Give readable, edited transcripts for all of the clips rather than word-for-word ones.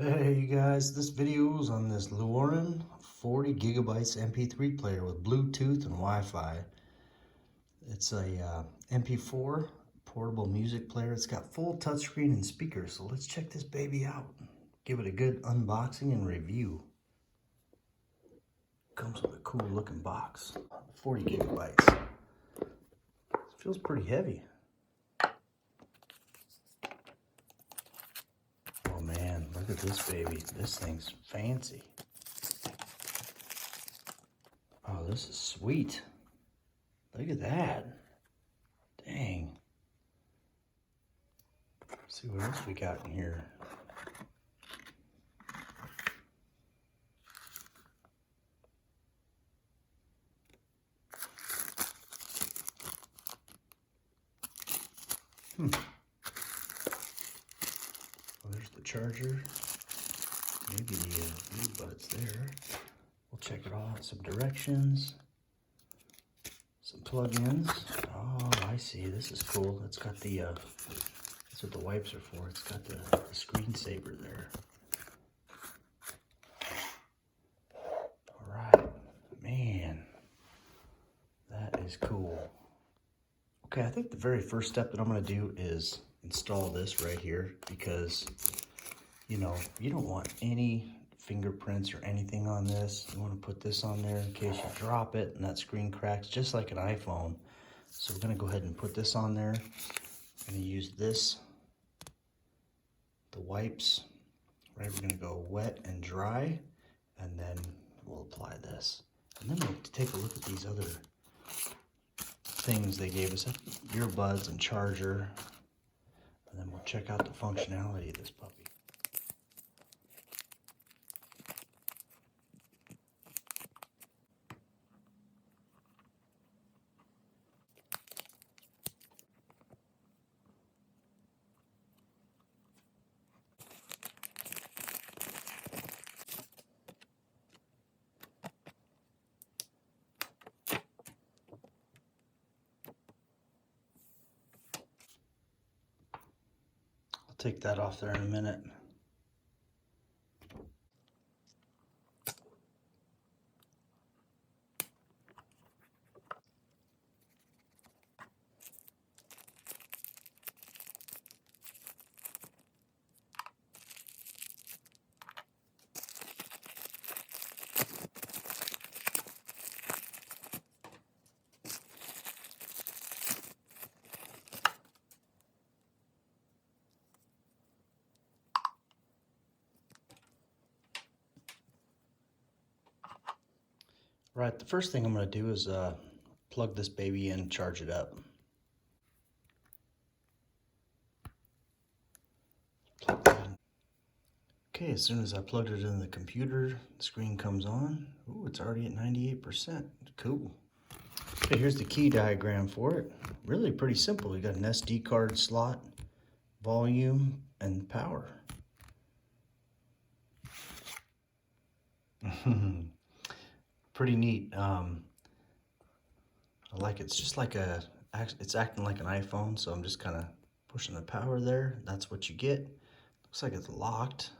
Hey you guys, this video is on this Luoran 40 gigabytes MP3 player with Bluetooth and Wi-Fi. It's a MP4 portable music player. It's got full touchscreen and speakers, so let's check this baby out. Give it a good unboxing and review. Comes with a cool looking box. 40 gigabytes. It feels pretty heavy. Oh man, look at this baby. This thing's fancy. Oh, this is sweet. Look at that. Dang. Let's see what else we got in here. Well, there's the charger. Maybe the earbuds there. We'll check it all out. Some directions. Some plug-ins. Oh, I see. This is cool. It's got the, that's what the wipes are for. It's got the screensaver there. All right. Man, that is cool. Okay, I think the very first step that I'm going to do is install this right here because, you know, you don't want any fingerprints or anything on this. You want to put this on there in case you drop it and that screen cracks just like an iPhone. So we're going to go ahead and put this on there. I'm going to use this, the wipes, right? We're going to go wet and dry, and then we'll apply this. And then we'll take a look at these other things they gave us, earbuds and charger, and then we'll check out the functionality of this puppy. I'll take that off there in a minute. Right, the first thing I'm going to do is plug this baby in, charge it up. Okay, as soon as I plugged it in the computer, the screen comes on. Ooh, it's already at 98%. Cool. Okay, here's the key diagram for it. Really pretty simple. You got an SD card slot, volume, and power. Pretty neat. I like it. It's just like it's acting like an iPhone, so I'm just kind of pushing the power there. That's what you get. Looks like it's locked,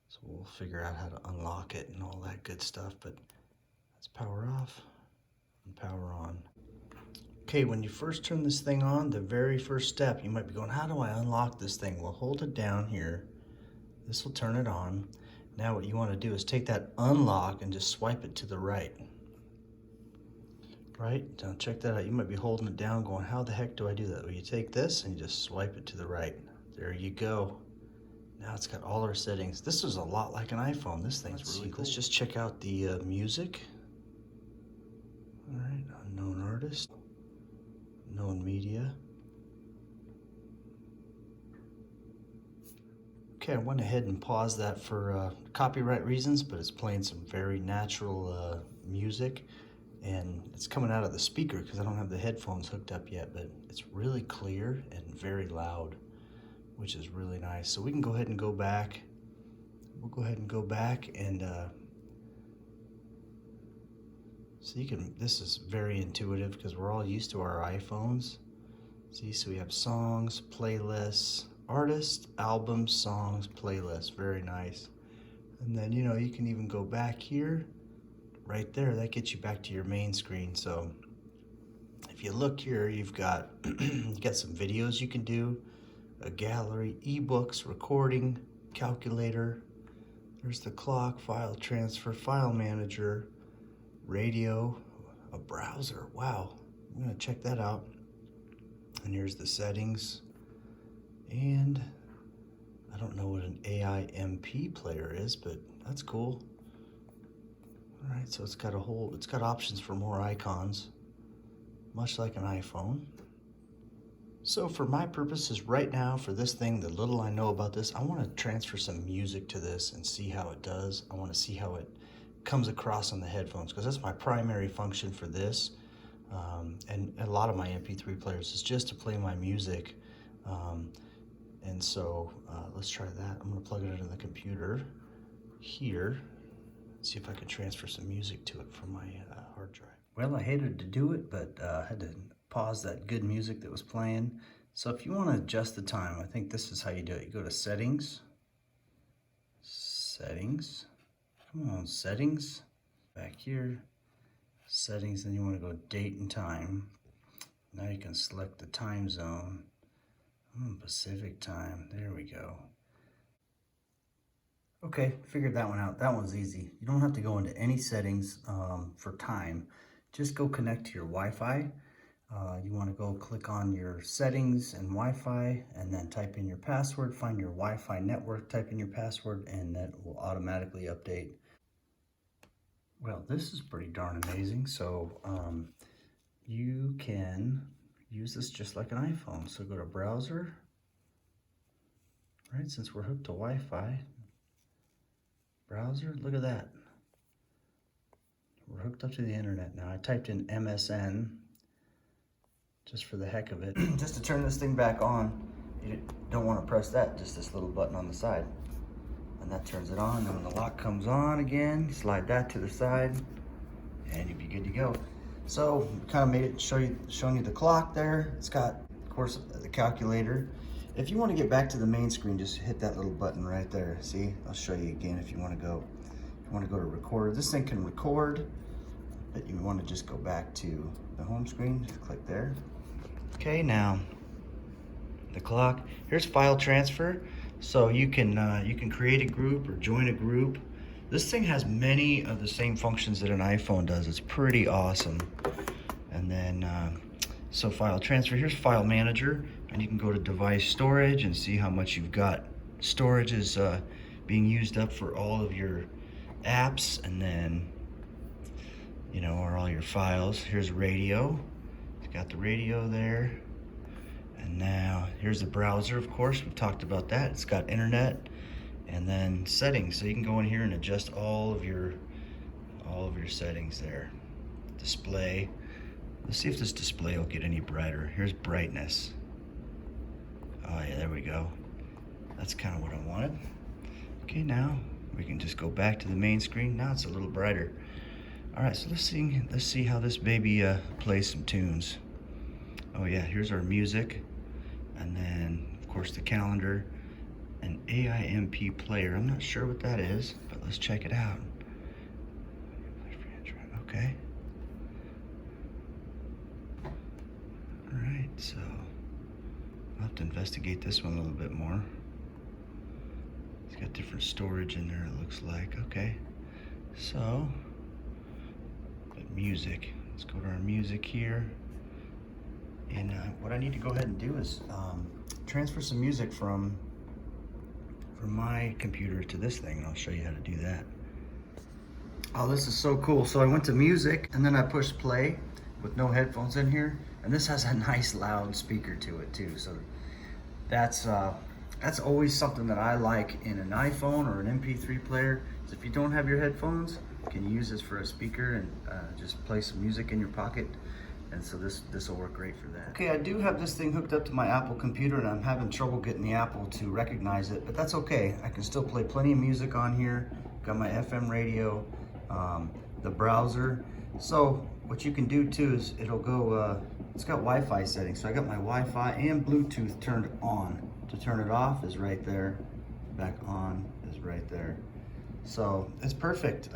so we'll figure out how to unlock it and all that good stuff, but let's power off and power on. Okay, when you first turn this thing on, the very first step, you might be going, how do I unlock this thing? Well, hold it down here. This will turn it on. Now what you want to do is take that unlock and just swipe it to the right. Right? Now check that out. You might be holding it down going, how the heck do I do that? Well, you take this and you just swipe it to the right. There you go. Now it's got all our settings. This is a lot like an iPhone. This thing's really cool. Let's just check out the music. All right, unknown artist, known media. Okay, I went ahead and paused that for copyright reasons, but it's playing some very natural music, and it's coming out of the speaker because I don't have the headphones hooked up yet, but it's really clear and very loud, which is really nice. So we can go ahead and go back. We'll go ahead and go back and so you can, this is very intuitive because we're all used to our iPhones. See, so we have songs, playlists, artists, albums, songs, playlists. Very nice. And then, you know, you can even go back here, right there. That gets you back to your main screen. So if you look here, you've got you got some videos you can do, a gallery, ebooks, recording, calculator. There's the clock, file transfer, file manager, radio, a browser. Wow, I'm gonna check that out. And here's the settings. And I don't know what an AI MP player is, but that's cool. All right, so it's got options for more icons, much like an iPhone. So for my purposes right now, for this thing, the little I know about this, I want to transfer some music to this and see how it does. I want to see how it comes across on the headphones, because that's my primary function for this. And a lot of my MP3 players is just to play my music. And so let's try that. I'm going to plug it into the computer here. See if I can transfer some music to it from my hard drive. Well, I hated to do it, but I had to pause that good music that was playing. So if you want to adjust the time, I think this is how you do it. You go to settings, come on, settings, back here, settings, then you want to go date and time. Now you can select the time zone. Pacific time, there we go. Okay, figured that one out. That one's easy. You don't have to go into any settings for time. Just go connect to your Wi-Fi. You want to go click on your settings and Wi-Fi, and then type in your password, find your Wi-Fi network, type in your password, and that will automatically update. Well, this is pretty darn amazing. So you can use this just like an iPhone. So go to browser, right? Since we're hooked to Wi-Fi, browser, look at that. We're hooked up to the internet now. I typed in MSN just for the heck of it. Just to turn this thing back on, you don't want to press that, just this little button on the side. And that turns it on, and when the lock comes on again, slide that to the side, and you'll be good to go. So, kind of made it showing you the clock there. It's got, of course, the calculator. If you want to get back to the main screen, just hit that little button right there. See, I'll show you again if you want to go. If you want to go to record, this thing can record, but you want to just go back to the home screen. Just click there. Okay, now the clock. Here's file transfer. So you can create a group or join a group. This thing has many of the same functions that an iPhone does. It's pretty awesome. And then, so file transfer, here's file manager, and you can go to device storage and see how much you've got. Storage is being used up for all of your apps, and then, you know, or all your files. Here's radio. It's got the radio there. And now here's the browser, of course, we've talked about that. It's got internet. And then settings, so you can go in here and adjust all of your settings there. Display, let's see if this display will get any brighter. Here's brightness. Oh yeah, there we go. That's kind of what I wanted. Okay, now we can just go back to the main screen. Now it's a little brighter. All right, so let's see how this baby plays some tunes. Oh yeah, here's our music, and then of course the calendar. An AI MP player. I'm not sure what that is, but let's check it out. Okay. All right, so I'll have to investigate this one a little bit more. It's got different storage in there, it looks like. Okay, so but music. Let's go to our music here. And what I need to go ahead and do is transfer some music from my computer to this thing. I'll show you how to do that. Oh, this is so cool. So I went to music, and then I pushed play with no headphones in here, and this has a nice loud speaker to it too. So that's always something that I like in an iPhone or an MP3 player, is if you don't have your headphones, you can use this for a speaker and just play some music in your pocket. And so this will work great for that. Okay, I do have this thing hooked up to my Apple computer, and I'm having trouble getting the Apple to recognize it, but that's okay. I can still play plenty of music on here. Got my FM radio, the browser. So what you can do too is it'll go, it's got Wi-Fi settings. So I got my Wi-Fi and Bluetooth turned on. to turn it off is right there. Back on is right there. So it's perfect.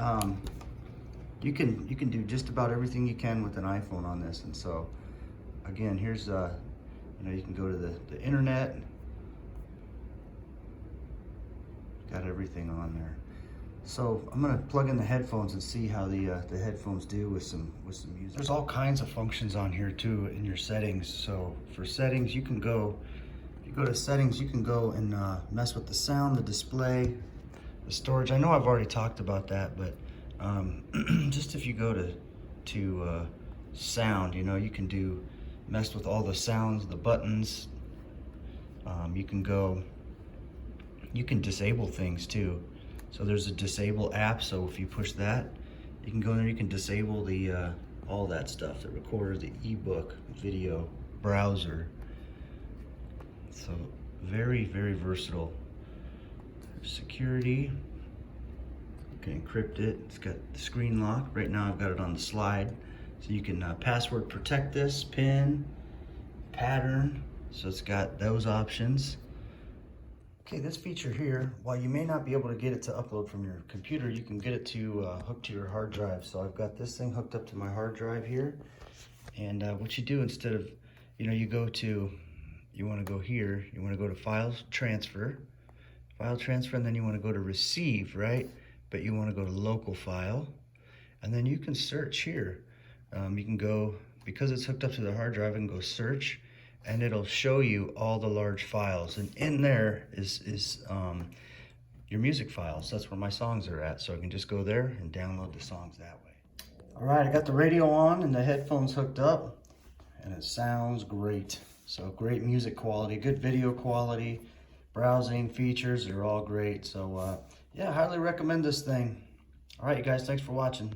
You can do just about everything you can with an iPhone on this. And so again, here's you know, you can go to the internet. Got everything on there. So I'm gonna plug in the headphones and see how the headphones do with some music. There's all kinds of functions on here too in your settings. So for settings, you can go, if you go to settings, you can go and mess with the sound, the display, the storage. I know I've already talked about that, but just if you go to sound, you know, you can mess with all the sounds, the buttons. You can disable things too. So there's a disable app, so if you push that, you can go in there, you can disable the all that stuff, the recorder, the ebook, video, browser. So very, very versatile. Security, you can encrypt it. It's got the screen lock. Right now I've got it on the slide. So you can password protect this, pin, pattern. So it's got those options. Okay, this feature here, while you may not be able to get it to upload from your computer, you can get it to hook to your hard drive. So I've got this thing hooked up to my hard drive here. And what you do instead of, you know, you want to go here, you want to go to File Transfer, and then you want to go to Receive, right? But you want to go to Local File, and then you can search here. You can go, because it's hooked up to the hard drive, and go search, and it'll show you all the large files, and in there is your music files. That's where my songs are at, so I can just go there and download the songs that way. All right, I got the radio on and the headphones hooked up, and it sounds great. So great music quality, good video quality, browsing features are all great. So yeah, highly recommend this thing. All right, you guys, thanks for watching.